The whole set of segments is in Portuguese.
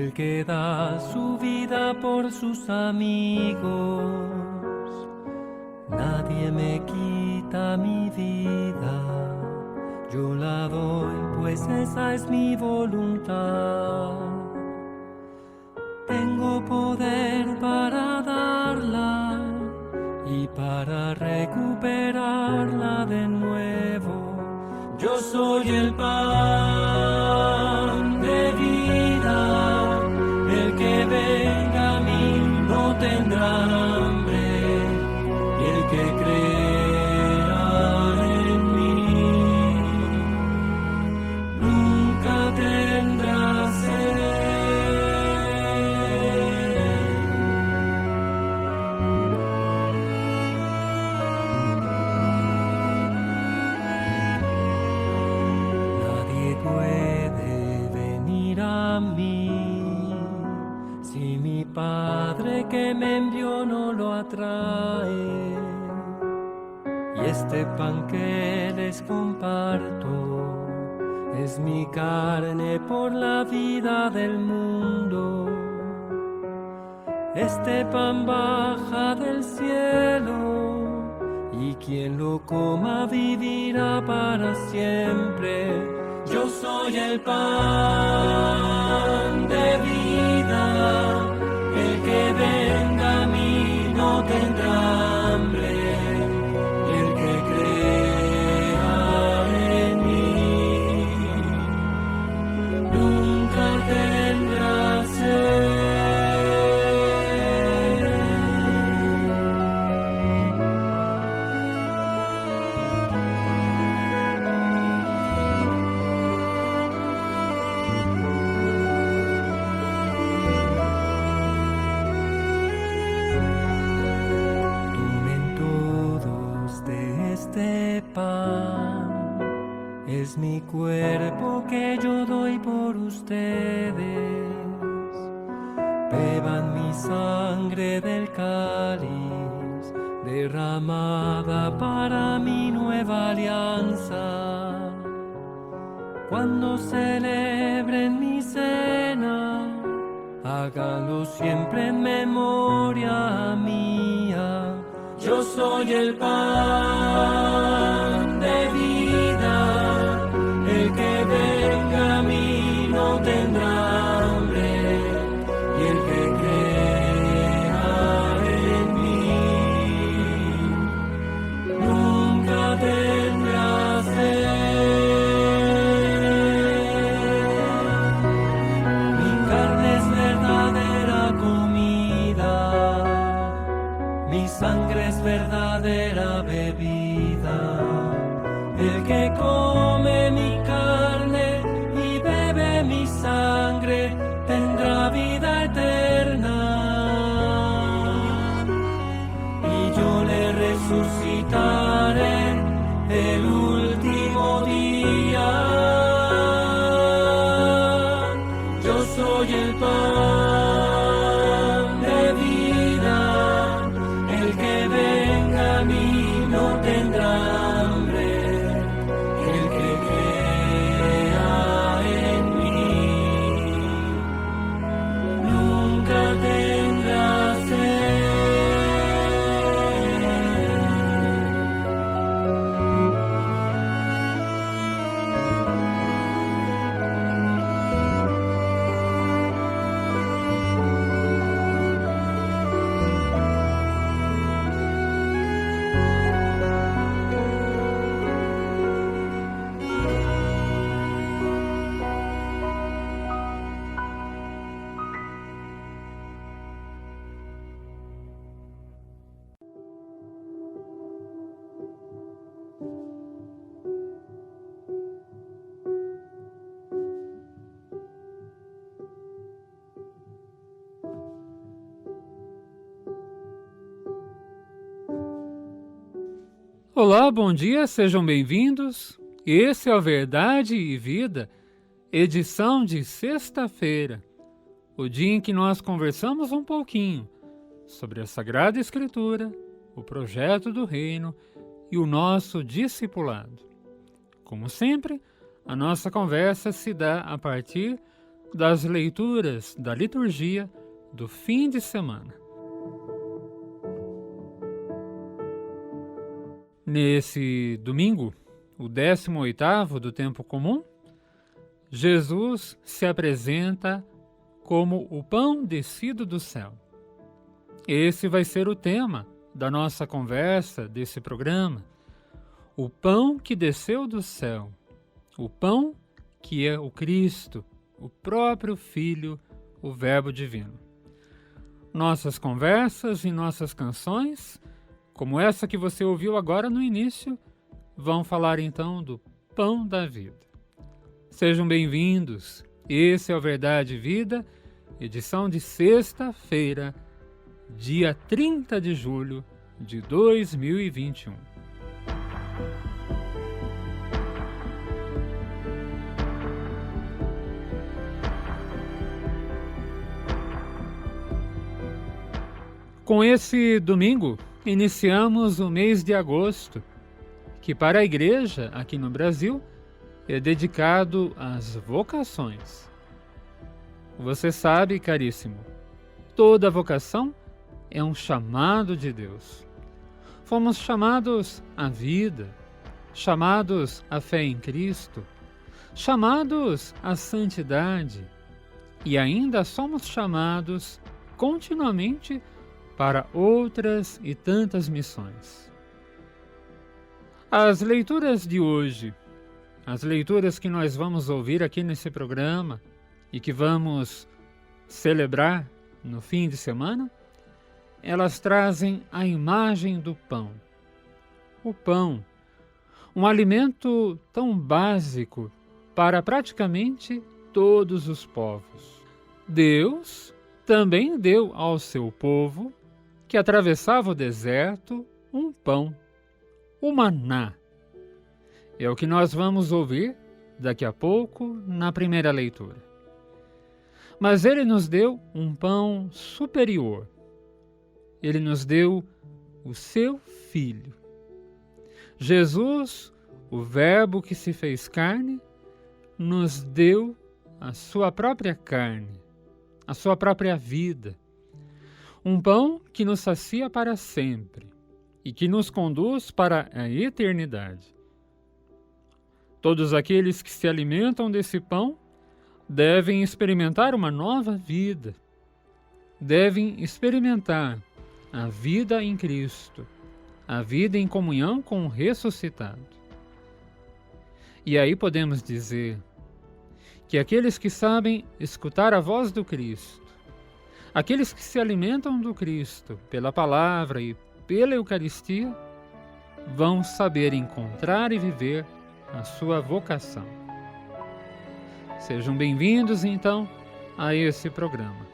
el que da su vida por sus amigos. Nadie me quita mi vida, yo la doy, pues esa es mi voluntad. Tengo poder para darla y para recuperarla de nuevo. Yo soy el pan de vida, el que venga a mí no tendrá hambre, y el que crea en mí nunca tendrá sed. Nadie puede venir a mí si mi Padre que me envió no lo atrae. Y este pan que les comparto es mi carne por la vida del mundo. Este pan baja del cielo, y quien lo coma vivirá para siempre. Yo soy el pan de vida, el que venga a mí no tendrá hambre, y el que crea en mí nunca tendrá sed. Tomen todos de este pan, es mi cuerpo que yo doy por ustedes. Beban mi sangre del cáliz, derramada para mi nueva alianza. Cuando celebren mi cena, háganlo siempre en memoria mía. Yo soy el pan de vida, el que venga a mí no tendrá hambre, y el que crea en mí nunca tendrá sed. Mi carne es verdadera comida, mi sangre es verdadera bebida. El que come mi carne y bebe mi sangre tendrá vida eterna, y yo le resucitaré el último día. Yo soy el pan de vida, el que venga a mí no tendrá hambre, el que crea en mí nunca tendrá sed. Olá, bom dia, sejam bem-vindos. Esse é o Verdade e Vida, edição de sexta-feira, o dia em que nós conversamos um pouquinho sobre a Sagrada Escritura, o projeto do Reino e o nosso discipulado. Como sempre, a nossa conversa se dá a partir das leituras da liturgia do fim de semana. Nesse domingo, o 18º do tempo comum, Jesus se apresenta como o pão descido do céu. Esse vai ser o tema da nossa conversa desse programa. O pão que desceu do céu, o pão que é o Cristo, o próprio Filho, o Verbo Divino. Nossas conversas e nossas canções, como essa que você ouviu agora no início, vão falar então do pão da vida. Sejam bem-vindos. Esse é o Verdade e Vida, edição de sexta-feira, dia 30 de julho de 2021. Com esse domingo, iniciamos o mês de agosto, que para a igreja aqui no Brasil é dedicado às vocações. Você sabe, caríssimo, toda vocação é um chamado de Deus. Fomos chamados à vida, chamados à fé em Cristo, chamados à santidade e ainda somos chamados continuamente para outras e tantas missões. As leituras de hoje, as leituras que nós vamos ouvir aqui nesse programa e que vamos celebrar no fim de semana, elas trazem a imagem do pão. O pão, um alimento tão básico para praticamente todos os povos. Deus também deu ao seu povo, que atravessava o deserto, um pão, o maná. É o que nós vamos ouvir daqui a pouco na primeira leitura. Mas ele nos deu um pão superior. Ele nos deu o seu Filho. Jesus, o Verbo que se fez carne, nos deu a sua própria carne, a sua própria vida. Um pão que nos sacia para sempre e que nos conduz para a eternidade. Todos aqueles que se alimentam desse pão devem experimentar uma nova vida. Devem experimentar a vida em Cristo, a vida em comunhão com o ressuscitado. E aí podemos dizer que aqueles que sabem escutar a voz do Cristo, aqueles que se alimentam do Cristo pela palavra e pela Eucaristia, vão saber encontrar e viver a sua vocação. Sejam bem-vindos, então, a esse programa.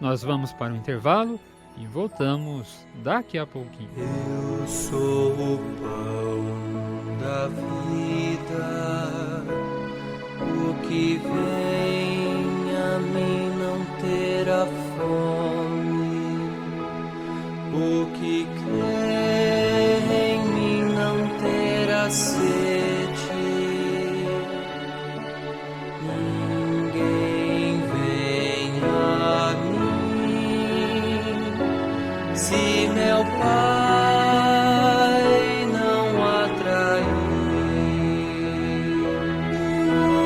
Nós vamos para o intervalo e voltamos daqui a pouquinho. Eu sou o pão da vida, o que vem a mim não terá fome, o que crê em mim não terá sede. Ninguém vem a mim se meu Pai não atrair.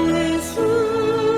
Jesus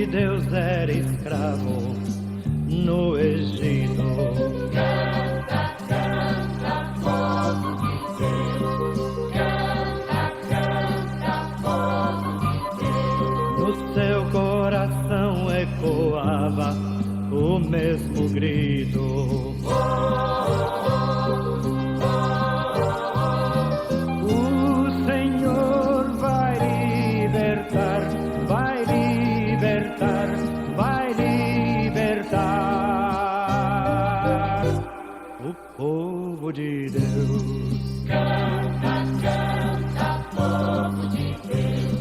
de Deus era escravo no Egito. Canta, canta, povo de Deus. Canta, canta, povo de Deus. No seu coração ecoava o mesmo grito. O Senhor vai libertar, vai libertar, vai libertar o povo de Deus. Canta, canta, povo de Deus.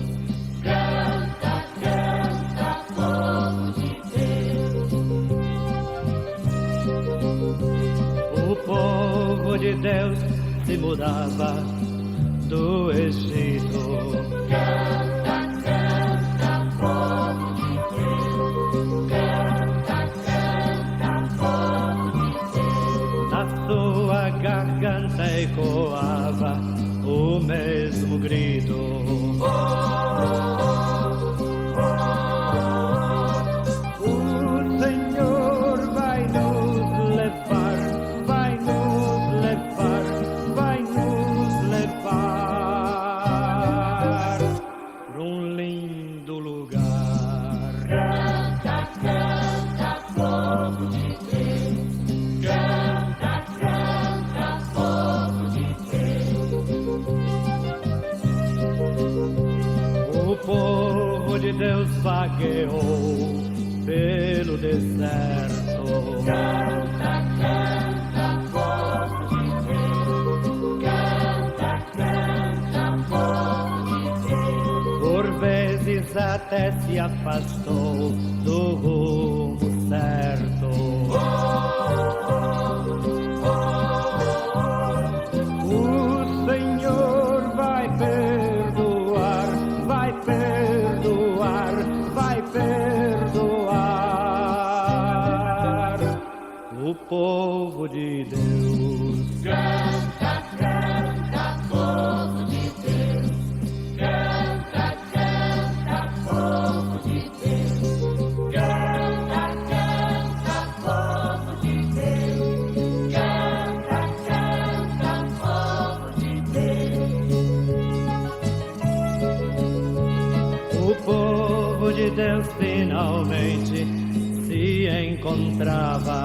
Canta, canta, povo de Deus. O povo de Deus se mudava do Egito. Canta, canta, povo de Deus. Canta, canta, povo de Deus. Na sua garganta ecoava o mesmo grito. O Senhor vai nos levar, vai nos levar, vai nos levar para um lindo lugar. Canta, canta, povo de Deus. Canta, canta, povo de Deus. O povo de Deus vagueou pelo deserto. Canta, canta, povo de Deus. Canta, canta, povo de Deus. Por vezes até se afastou do rumo certo. O Senhor vai perdoar, vai perdoar, vai perdoar o povo de Deus. Canta, canta, povo de Deus. Canta, canta, povo de Deus. Canta, canta, povo de Deus. Canta, canta, povo de Deus. O povo de Deus finalmente se encontrava.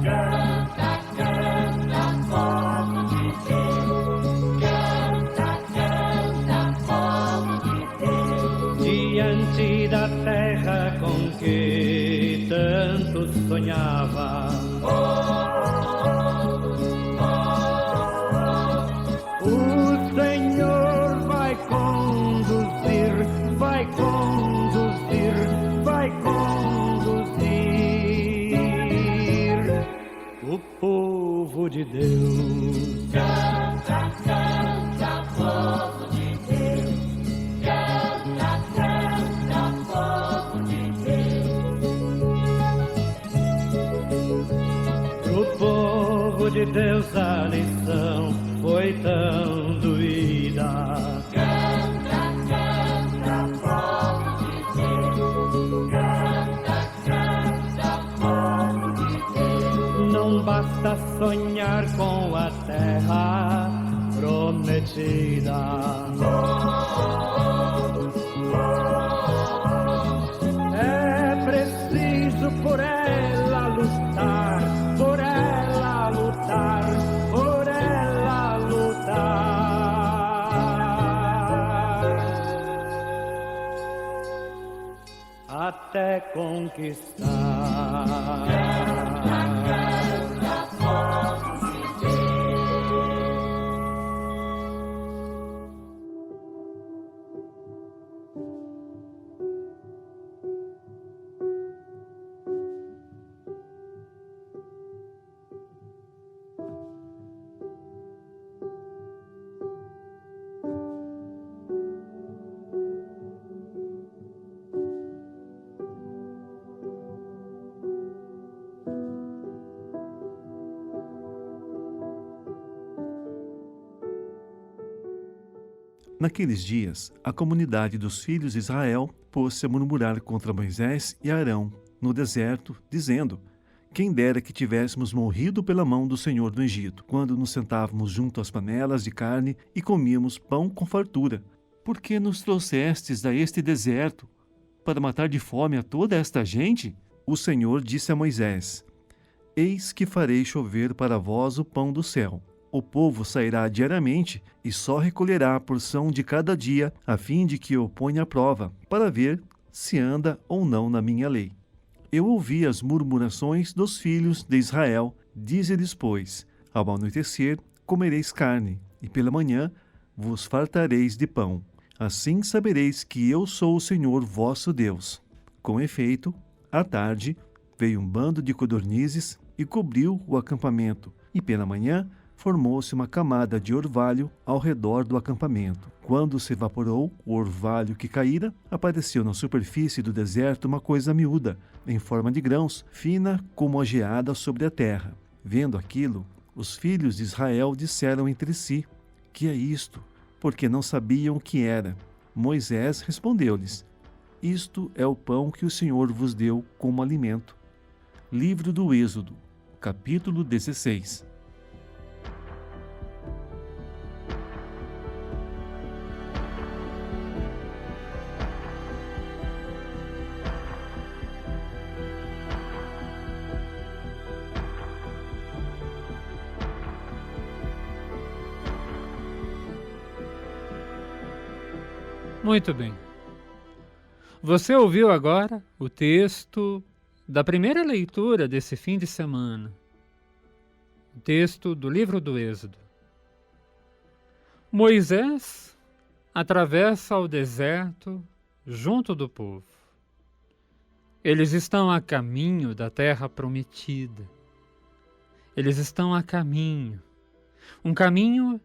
Canta, canta, povo de Deus. Canta, canta, povo de Deus. Diante da terra com que tanto sonhava. O Senhor vai conduzir, vai conduzir, vai conduzir o povo de Deus. Canta, canta, povo de Deus. Canta, canta, povo de Deus. Pro povo de Deus a lição foi tão doída. Canta, canta, povo de Deus. Canta, canta, povo de Deus. Não basta sonhar com a terra prometida. É preciso por ela lutar, por ela lutar, por ela lutar. Até conquistar. Naqueles dias, a comunidade dos filhos de Israel pôs-se a murmurar contra Moisés e Arão no deserto, dizendo: quem dera que tivéssemos morrido pela mão do Senhor no Egito, quando nos sentávamos junto às panelas de carne e comíamos pão com fartura. Por que nos trouxestes a este deserto, para matar de fome a toda esta gente? O Senhor disse a Moisés: eis que farei chover para vós o pão do céu. O povo sairá diariamente e só recolherá a porção de cada dia, a fim de que eu ponha à prova, para ver se anda ou não na minha lei. Eu ouvi as murmurações dos filhos de Israel. Dize-lhes, pois: ao anoitecer comereis carne, e pela manhã vos fartareis de pão. Assim sabereis que eu sou o Senhor vosso Deus. Com efeito, à tarde veio um bando de codornizes e cobriu o acampamento, e pela manhã formou-se uma camada de orvalho ao redor do acampamento. Quando se evaporou o orvalho que caíra, apareceu na superfície do deserto uma coisa miúda, em forma de grãos, fina como a geada sobre a terra. Vendo aquilo, os filhos de Israel disseram entre si: que é isto? Porque não sabiam o que era. Moisés respondeu-lhes: isto é o pão que o Senhor vos deu como alimento. Livro do Êxodo, capítulo 16. Muito bem. Você ouviu agora o texto da primeira leitura desse fim de semana. O texto do livro do Êxodo. Moisés atravessa o deserto junto do povo. Eles estão a caminho da terra prometida. Eles estão a caminho. Um caminho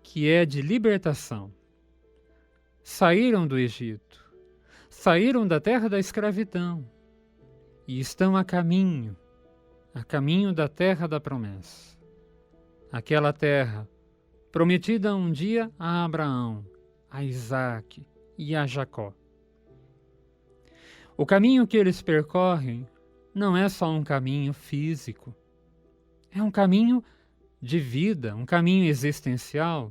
que é de libertação. Saíram do Egito, saíram da terra da escravidão e estão a caminho da terra da promessa. Aquela terra prometida um dia a Abraão, a Isaque e a Jacó. O caminho que eles percorrem não é só um caminho físico, é um caminho de vida, um caminho existencial,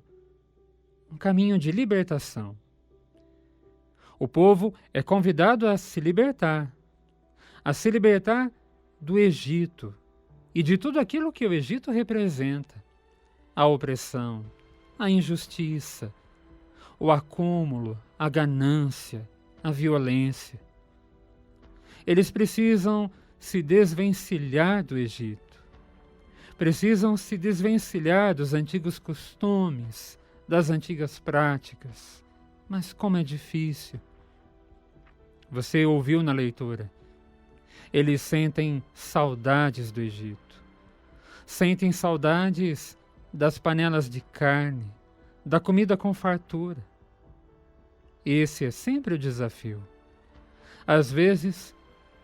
um caminho de libertação. O povo é convidado a se libertar do Egito e de tudo aquilo que o Egito representa: a opressão, a injustiça, o acúmulo, a ganância, a violência. Eles precisam se desvencilhar do Egito, precisam se desvencilhar dos antigos costumes, das antigas práticas. Mas como é difícil. Você ouviu na leitura. Eles sentem saudades do Egito. Sentem saudades das panelas de carne, da comida com fartura. Esse é sempre o desafio. Às vezes,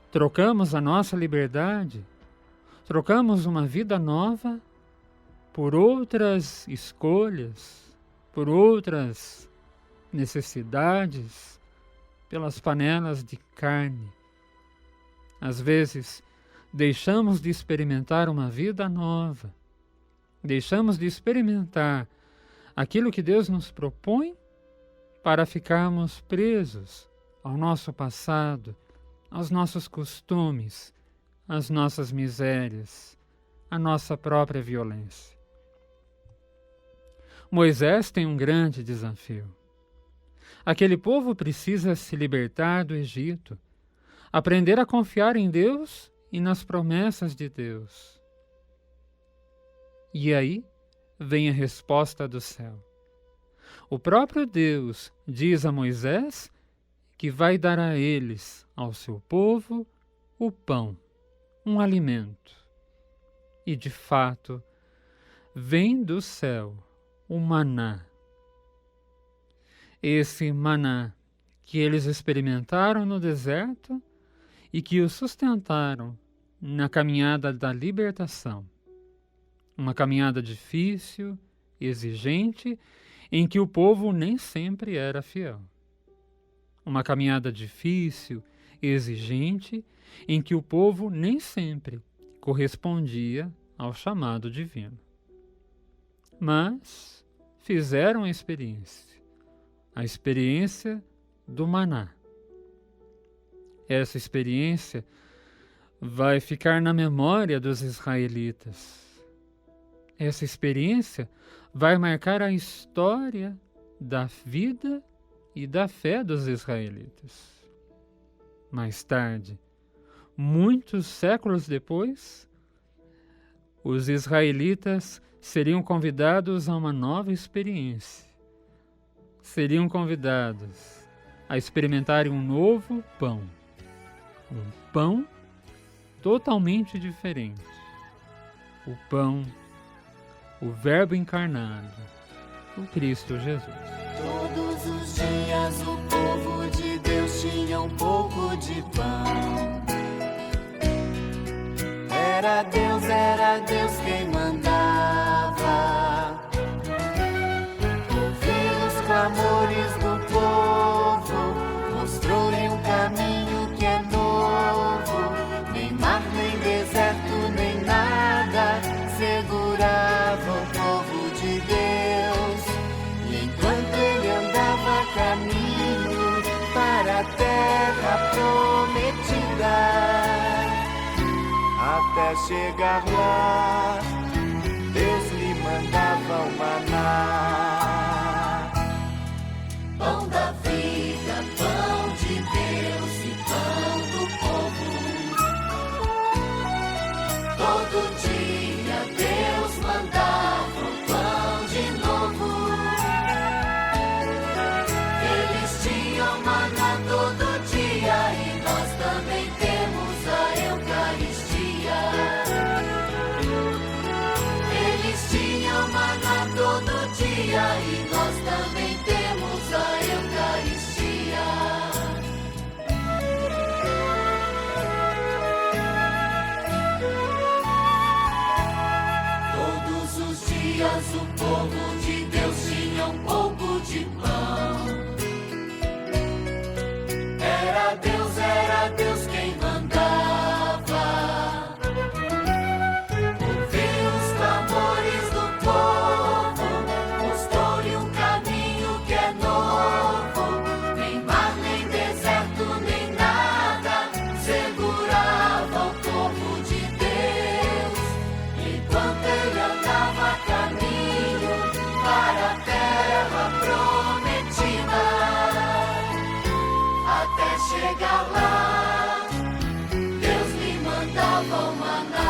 trocamos a nossa liberdade, trocamos uma vida nova por outras escolhas, por outras necessidades, pelas panelas de carne. Às vezes, deixamos de experimentar uma vida nova, deixamos de experimentar aquilo que Deus nos propõe para ficarmos presos ao nosso passado, aos nossos costumes, às nossas misérias, à nossa própria violência. Moisés tem um grande desafio. Aquele povo precisa se libertar do Egito, aprender a confiar em Deus e nas promessas de Deus. E aí vem a resposta do céu. O próprio Deus diz a Moisés que vai dar a eles, ao seu povo, o pão, um alimento. E de fato, vem do céu o maná. Esse maná que eles experimentaram no deserto e que os sustentaram na caminhada da libertação. Uma caminhada difícil, exigente, em que o povo nem sempre era fiel. Uma caminhada difícil, exigente, em que o povo nem sempre correspondia ao chamado divino. Mas fizeram a experiência do maná. Essa experiência vai ficar na memória dos israelitas. Essa experiência vai marcar a história da vida e da fé dos israelitas. Mais tarde, muitos séculos depois, os israelitas seriam convidados a uma nova experiência. Seriam convidados a experimentarem um novo pão. Um pão totalmente diferente. O pão, o Verbo encarnado, o Cristo Jesus. Todos os dias o povo de Deus tinha um pouco de pão. Era Deus quem mandava. Ouviu os clamores do povo, mostrou-lhe um caminho que é novo. Nem mar, nem deserto, nem nada segurava o povo de Deus. E enquanto ele andava caminho para a terra prometida, até chegar lá, Deus lhe mandava o maná. Pão da vida, pão de Deus e pão do povo. Todo dia Deus mandava o pão de novo. Eles tinham maná todo dia e nós também temos a Eucaristia. Eles tinham maná todo dia e nós também temos a Eucaristia. Todos os dias o povo de Deus tinha um pouco de pão. Era Deus quem mandava. Ouviu os clamores do povo, mostrou-lhe um caminho que é novo. Nem mar, nem deserto, nem nada segurava o povo de Deus. Enquanto ele andava a caminho para a terra prometida, até chegar lá, Deus lhe mandava o maná.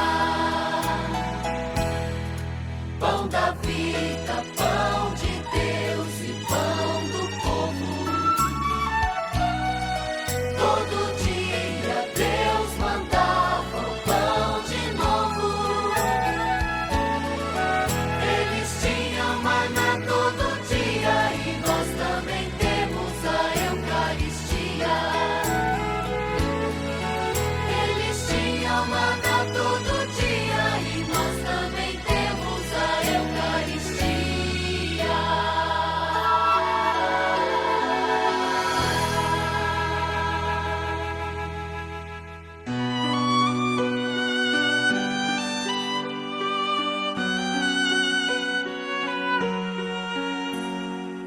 Pão da vida, pão de Deus e pão do povo. Todo dia Deus mandava o pão de novo. Eles tinham maná todo dia e nós também temos a Eucaristia. Eles tinham maná todo dia e nós também temos a Eucaristia.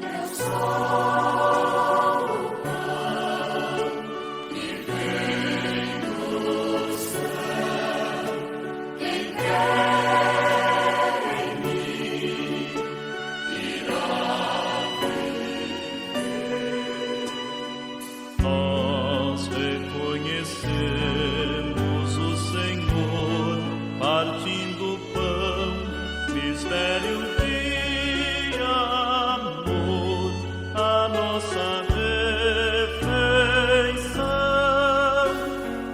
Eu sou o pão que vem do céu. Quem crer em mim irá viver. Nós reconhecemos o Senhor partindo o pão, mistério de amor, a nossa refeição.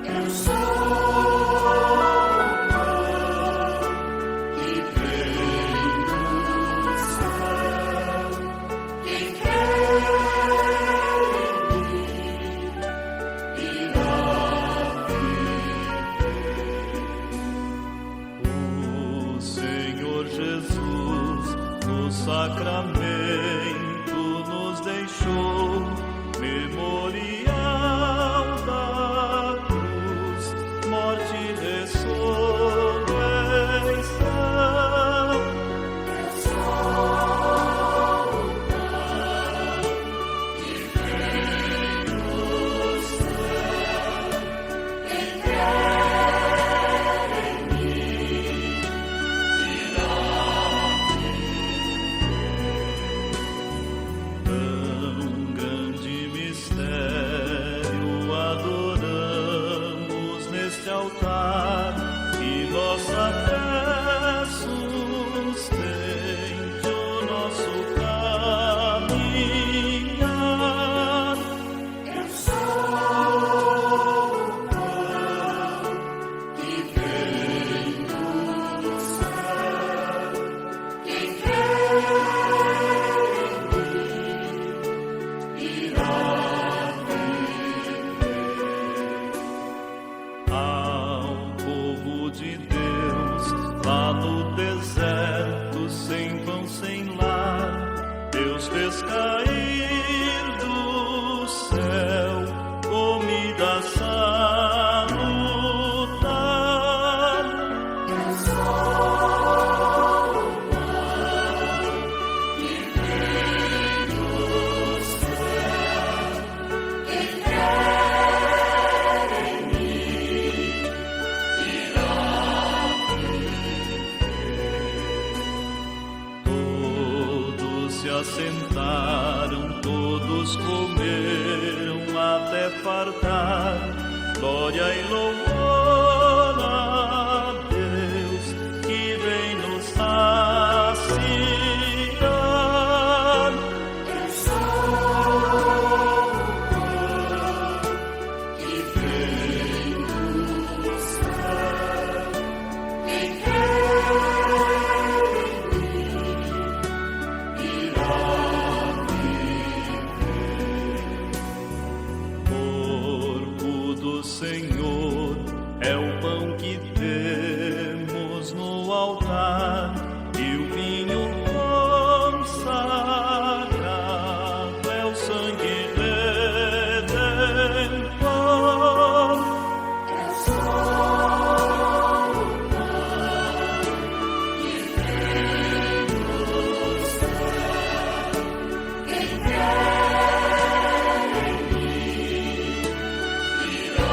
Eu sou o pão que vem do céu. Quem crer em mim irá viver. é fartar, glória e louvor a Deus que vem nos saciar. Eu sou o pão que vem do céu. Quem crê em mim irá Corpo do Senhor é o pão que temos no altar e o vinho consagrado é o sangue redentor. Eu sou o pão que vem do céu. Quem crê em mim irá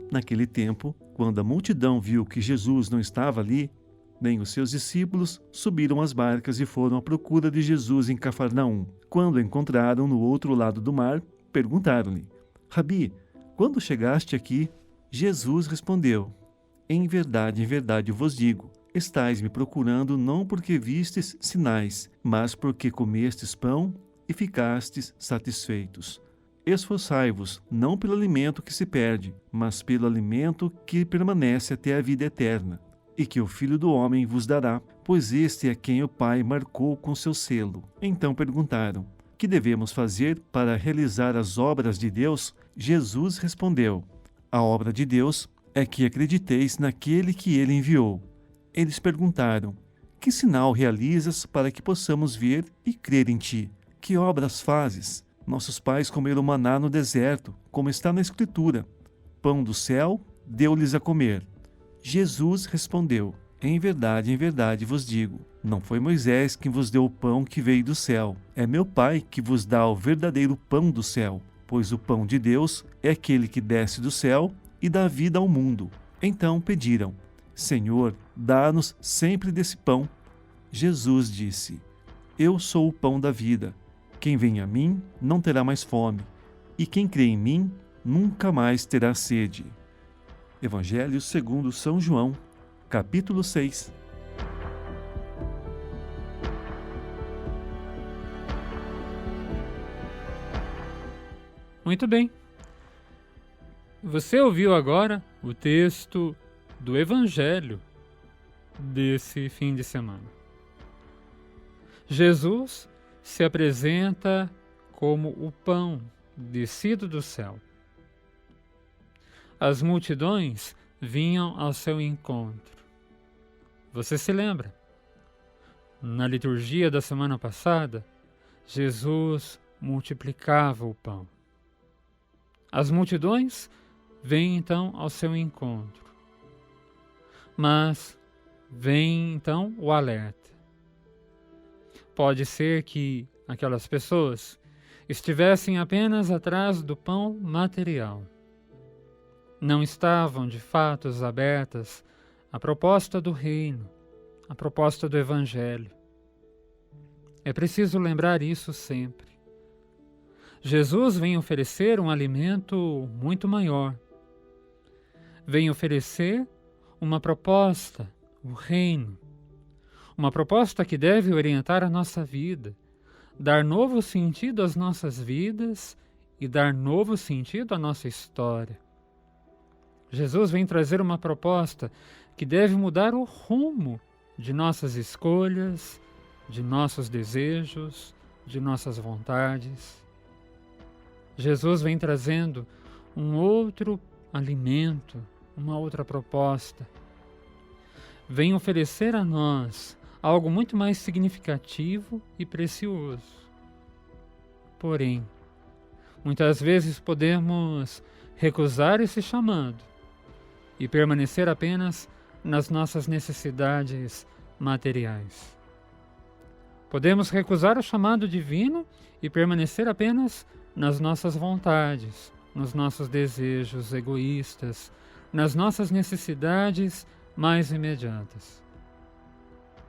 Naquele tempo, quando a multidão viu que Jesus não estava ali, nem os seus discípulos, subiram às barcas e foram à procura de Jesus em Cafarnaum. Quando o encontraram no outro lado do mar, perguntaram-lhe: Rabi, quando chegaste aqui? Jesus respondeu: em verdade vos digo, estais me procurando não porque vistes sinais, mas porque comestes pão e ficastes satisfeitos. Esforçai-vos, não pelo alimento que se perde, mas pelo alimento que permanece até a vida eterna, e que o Filho do Homem vos dará, pois este é quem o Pai marcou com seu selo. Então perguntaram: que devemos fazer para realizar as obras de Deus? Jesus respondeu: a obra de Deus é que acrediteis naquele que ele enviou. Eles perguntaram: que sinal realizas para que possamos ver e crer em ti? Que obras fazes? Nossos pais comeram maná no deserto, como está na Escritura. Pão do céu deu-lhes a comer. Jesus respondeu: em verdade vos digo, não foi Moisés quem vos deu o pão que veio do céu. É meu Pai que vos dá o verdadeiro pão do céu, pois o pão de Deus é aquele que desce do céu e dá vida ao mundo. Então pediram: Senhor, dá-nos sempre desse pão. Jesus disse: eu sou o pão da vida. Quem vem a mim não terá mais fome, e quem crê em mim nunca mais terá sede. Evangelho segundo São João, capítulo 6. Muito bem. Você ouviu agora o texto do Evangelho desse fim de semana. Jesus se apresenta como o pão descido do céu. As multidões vinham ao seu encontro. Você se lembra? Na liturgia da semana passada, Jesus multiplicava o pão. As multidões vêm então ao seu encontro. Mas vem então o alerta. Pode ser que aquelas pessoas estivessem apenas atrás do pão material. Não estavam de fato abertas à proposta do reino, à proposta do Evangelho. É preciso lembrar isso sempre. Jesus vem oferecer um alimento muito maior. Vem oferecer uma proposta, o reino. Uma proposta que deve orientar a nossa vida, dar novo sentido às nossas vidas e dar novo sentido à nossa história. Jesus vem trazer uma proposta que deve mudar o rumo de nossas escolhas, de nossos desejos, de nossas vontades. Jesus vem trazendo um outro alimento, uma outra proposta. Vem oferecer a nós algo muito mais significativo e precioso. Porém, muitas vezes podemos recusar esse chamado, e permanecer apenas nas nossas necessidades materiais. Podemos recusar o chamado divino e permanecer apenas nas nossas vontades, nos nossos desejos egoístas, nas nossas necessidades mais imediatas.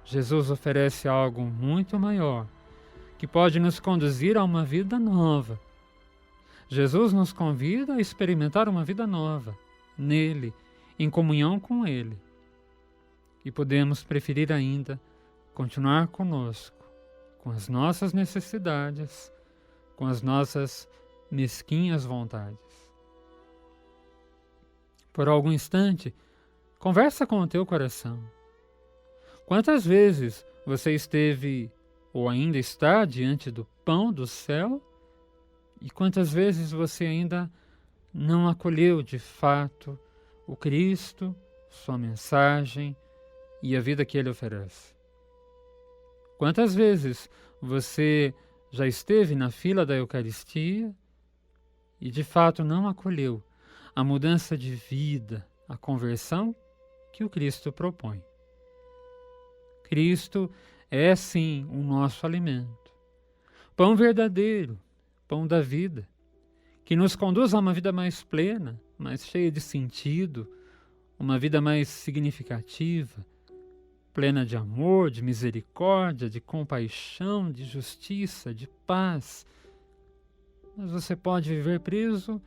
Jesus oferece algo muito maior, que pode nos conduzir a uma vida nova. Jesus nos convida a experimentar uma vida nova, nele, em comunhão com Ele. E podemos preferir ainda continuar conosco, com as nossas necessidades, com as nossas mesquinhas vontades. Por algum instante, conversa com o teu coração. Quantas vezes você esteve ou ainda está diante do pão do céu? E quantas vezes você ainda não acolheu de fato o Cristo, sua mensagem e a vida que Ele oferece? Quantas vezes você já esteve na fila da Eucaristia e de fato não acolheu a mudança de vida, a conversão que o Cristo propõe? Cristo é sim o nosso alimento, pão verdadeiro, pão da vida, que nos conduz a uma vida mais plena, mais cheia de sentido, uma vida mais significativa, plena de amor, de misericórdia, de compaixão, de justiça, de paz. Mas você pode viver preso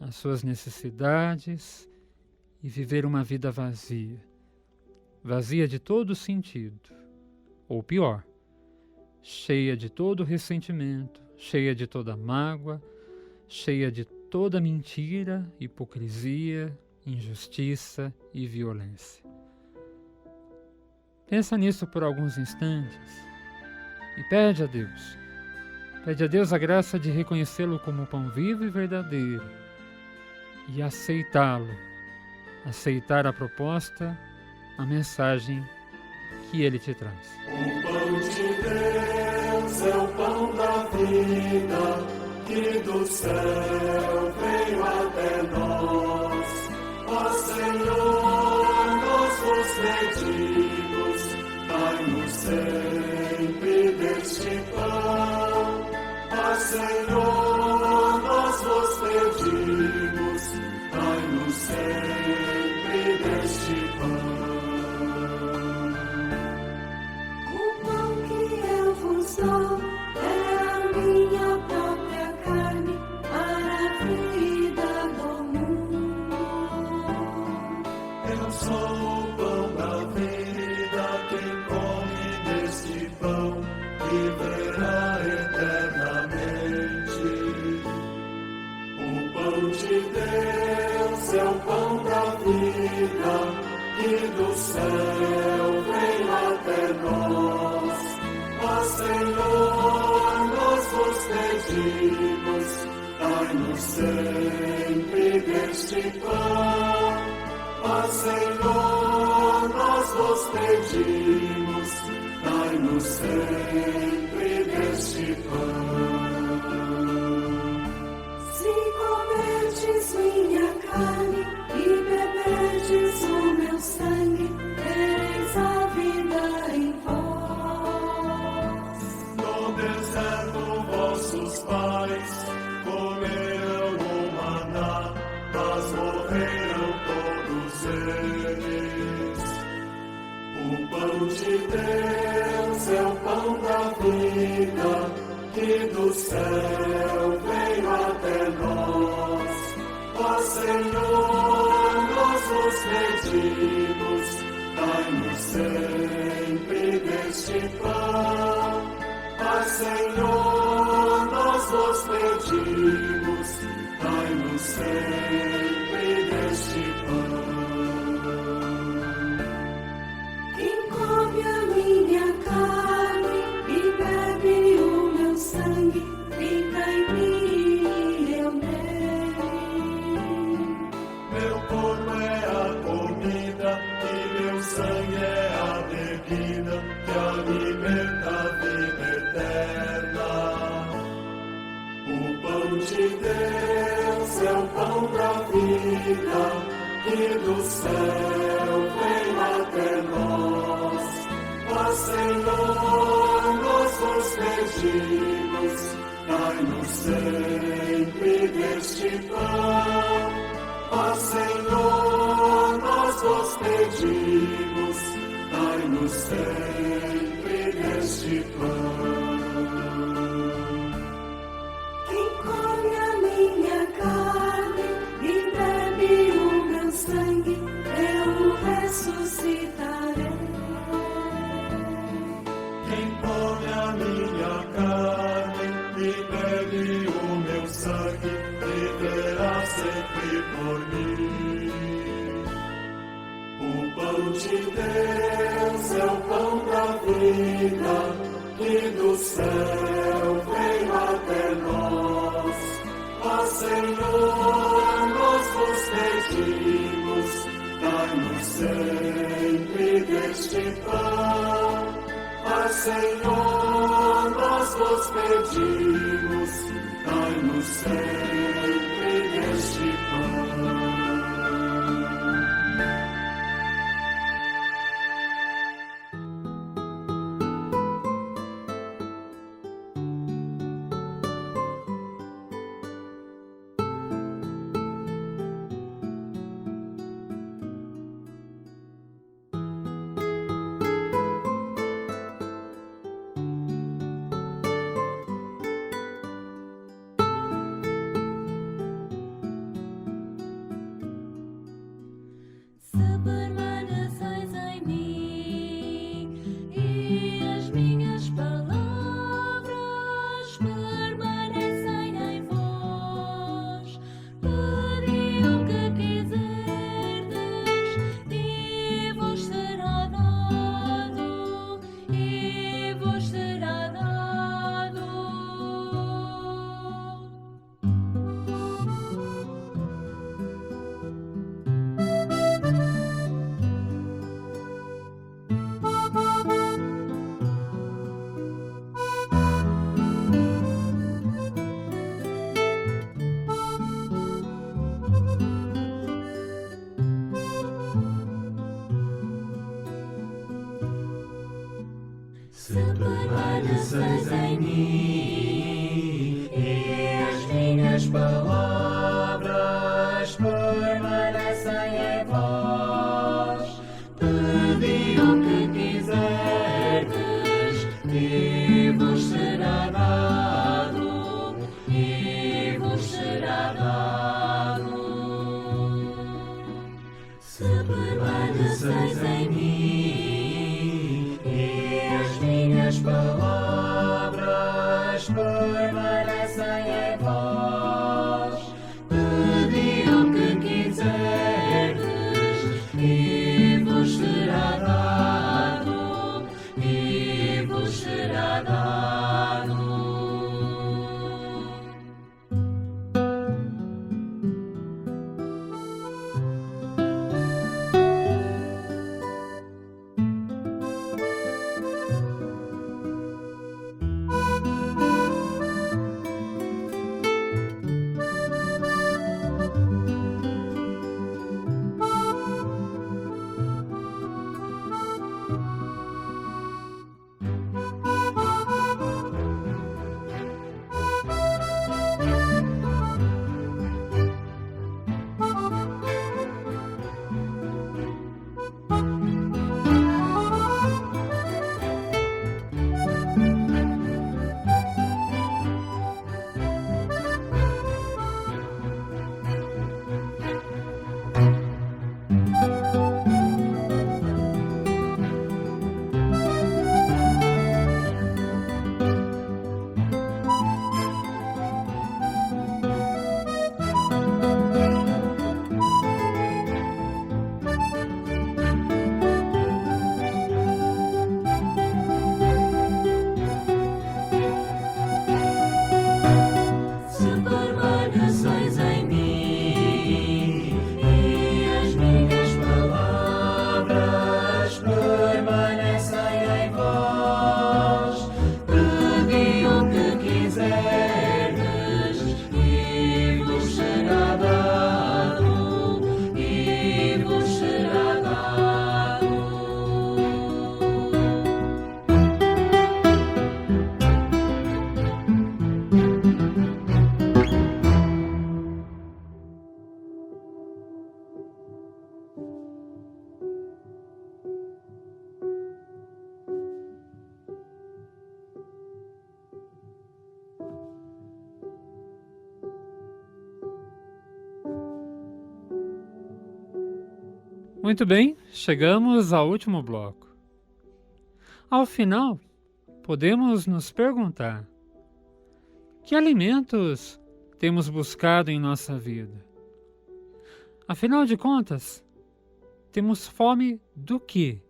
às suas necessidades e viver uma vida vazia, vazia de todo sentido, ou pior, cheia de todo ressentimento, cheia de toda mágoa, cheia de toda mentira, hipocrisia, injustiça e violência. Pensa nisso por alguns instantes e pede a Deus a graça de reconhecê-lo como pão vivo e verdadeiro e aceitá-lo, aceitar a proposta, a mensagem que Ele te traz. O pão de Deus é o pão da vida, que do céu veio até nós. Ó Senhor, nós vos pedimos, dai-nos sempre deste pão. Ó Senhor, nós vos pedimos, dai-nos sempre deste pão. É a minha própria carne para a vida do mundo. Eu sou o pão da vida, quem come deste pão viverá eternamente. O pão de Deus é o pão da vida, que do céu veio até nós. Ó Senhor, nós vos pedimos, dai-nos sempre deste pão. Ó Senhor, nós vos pedimos, dai-nos sempre deste pão. Se comerdes minha carne e beberdes o meu sangue, tereis a vida em vós. Vossos pais comerão o maná, mas morreram todos eles. O pão de Deus é o pão da vida, que do céu veio até nós. Ó Senhor, nós vos pedimos, dai-nos sempre deste pão. Ó Senhor, nós vos pedimos, dai-nos sempre deste pão. Quem come a minha carne e bebe o meu sangue, fica em mim e eu nele. Meu corpo é a comida e meu sangue é a bebida que alimenta a vida eterna. O pão de Deus é o pão da vida, que do céu vem até nós. Ó Senhor, nós vos pedimos, dai-nos sempre deste pão. Ó Senhor, nós vos pedimos, dai-nos sempre deste pão. Quem come a minha carne e bebe o meu sangue, eu ressuscitarei. Quem come a minha carne e bebe o meu sangue, viverá sempre por mim. O pão de Deus é o pão da vida, que do céu veio até nós. Ó Senhor, nós vos pedimos, dai-nos sempre deste pão. Ó Senhor, nós vos pedimos, dai-nos sempre deste pão. Se permaneceis em mim e as minhas palavras permanecem em vós, pedi o que quiserdes e vos será dado, e vos será dado. Se permaneceis em mim e as minhas palavras permanecem em vós, pedi o que quiserdes e vos será dado, e vos será dado. Se permaneceis em mim e as minhas palavras permanecem em vós, pedi o que quiserdes e vos será dado, e vos será dado. Muito bem, chegamos ao último bloco. Ao final, podemos nos perguntar: que alimentos temos buscado em nossa vida? Afinal de contas, temos fome do quê?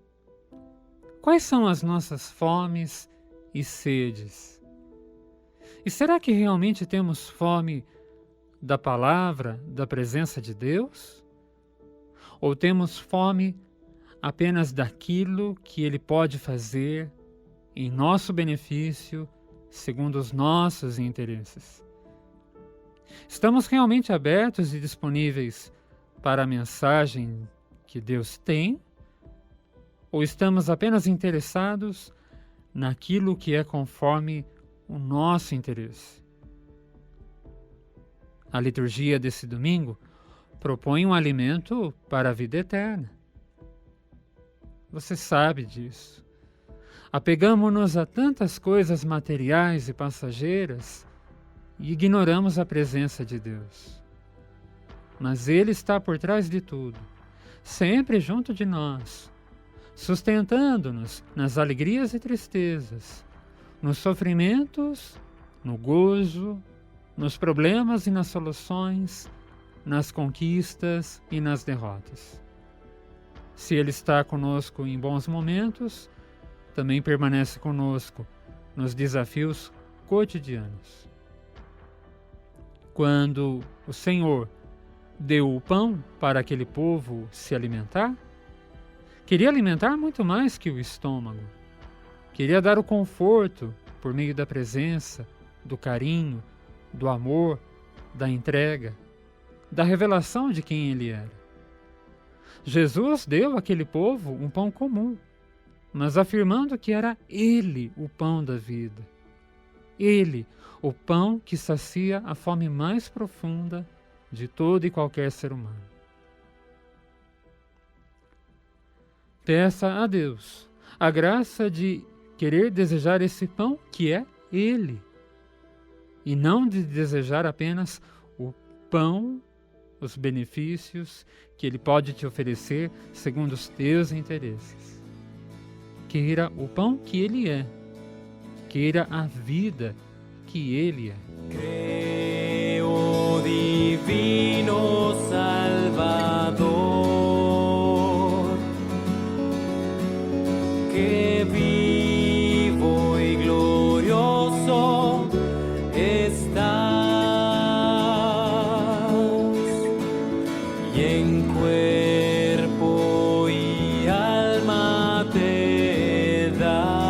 Quais são as nossas fomes e sedes? E será que realmente temos fome da palavra, da presença de Deus? Ou temos fome apenas daquilo que Ele pode fazer em nosso benefício, segundo os nossos interesses? Estamos realmente abertos e disponíveis para a mensagem que Deus tem? Ou estamos apenas interessados naquilo que é conforme o nosso interesse? A liturgia desse domingo propõe um alimento para a vida eterna. Você sabe disso. Apegamo-nos a tantas coisas materiais e passageiras e ignoramos a presença de Deus. Mas Ele está por trás de tudo, sempre junto de nós, sustentando-nos nas alegrias e tristezas, nos sofrimentos, no gozo, nos problemas e nas soluções, nas conquistas e nas derrotas. Se Ele está conosco em bons momentos, também permanece conosco nos desafios cotidianos. Quando o Senhor deu o pão para aquele povo se alimentar, queria alimentar muito mais que o estômago. Queria dar o conforto por meio da presença, do carinho, do amor, da entrega, da revelação de quem Ele era. Jesus deu àquele povo um pão comum, mas afirmando que era Ele o pão da vida. Ele, o pão que sacia a fome mais profunda de todo e qualquer ser humano. Peça a Deus a graça de querer desejar esse pão que é Ele, e não de desejar apenas o pão, os benefícios que Ele pode te oferecer segundo os teus interesses. Queira o pão que Ele é, queira a vida que Ele é. Creo, divino Salvador, que vivo y glorioso estás, y en cuerpo y alma te das.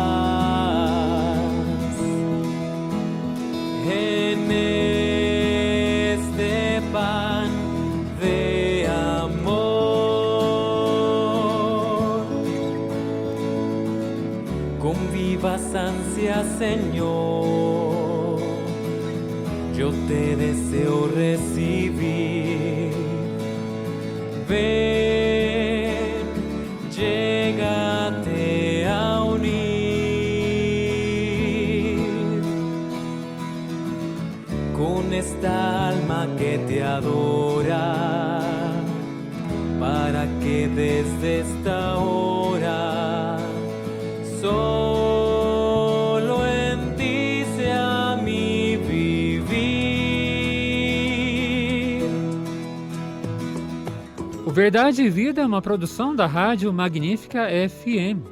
En este pan de amor, con vivas ansias, Señor, yo te deseo recibir. Ven, llégate a unir con esta alma que te adora, para que desde esta hora solo en ti sea mi vivir. O Verdade e Vida é uma produção da Rádio Magnífica FM.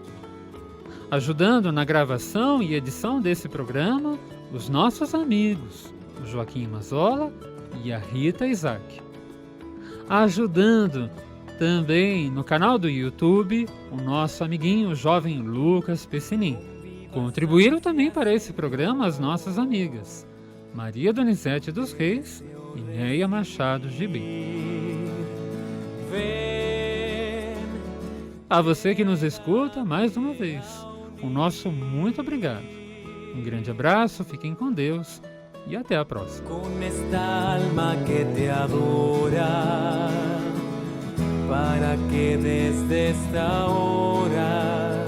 Ajudando na gravação e edição desse programa, os nossos amigos, o Joaquim Mazola e a Rita Isaac. Ajudando também no canal do YouTube, o nosso amiguinho, o jovem Lucas Pessinin. Contribuíram também para esse programa as nossas amigas, Maria Donizete dos Reis e Neia Machado Gibi. A você que nos escuta, mais uma vez, o nosso muito obrigado. Um grande abraço, fiquem com Deus e até a próxima. Con esta alma que te adora, para que desde esta hora